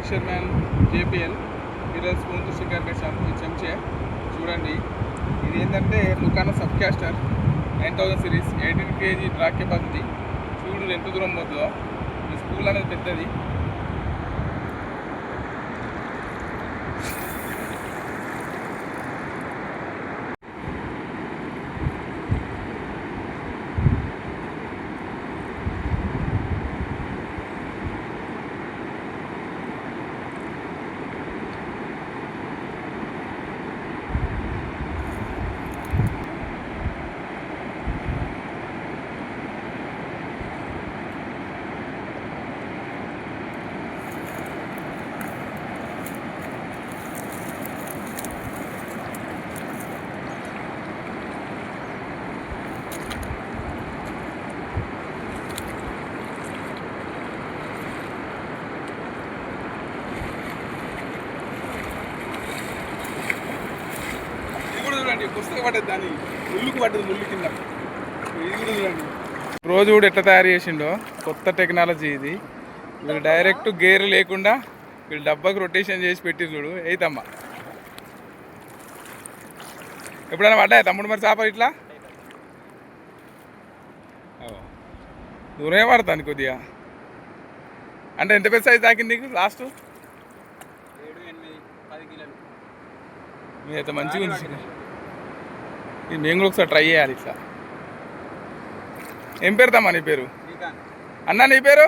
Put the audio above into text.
Fisherman JPL ఈరోజు spoon sticker వేసాము. ఈ చెంచే చూడండి, ఇది ఏంటంటే లుకానా సబ్ క్యాస్టర్ 9000 సిరీస్ 18 kg డ్రా కెపాసిటీ. చూడు ఎంత దూరం పోతుందో. ఈ స్కూల్ అనేది పెద్దది. చూడండి, పుస్తకం పడ్డది, దాన్ని ముళ్ళుకు పడ్డది, ముళ్ళు కింద. ఇది కూడా చూడండి. రోజు కూడా ఎట్లా తయారు చేసిండో, కొత్త టెక్నాలజీ ఇది. వీళ్ళు డైరెక్ట్ గేర్ లేకుండా వీళ్ళు డబ్బాకి రొటేషన్ చేసి పెట్టి చూడు. అయితమ్మా ఎప్పుడైనా పడ్డాయి తమ్ముడు మరి చేప ఇట్లా? దూరమే పడతాను కొద్దిగా. అంటే ఎంత పెద్ద సైజ్ తాకింది నీకు లాస్ట్? 7, 8, 10 కిలోలు. మీరైతే మంచిగా ఉంది. ఇది మేము కూడా ఒకసారి ట్రై చేయాలి ఇట్లా. ఏం పేరు తమ్మా నీ పేరు? అన్నా నీ పేరు?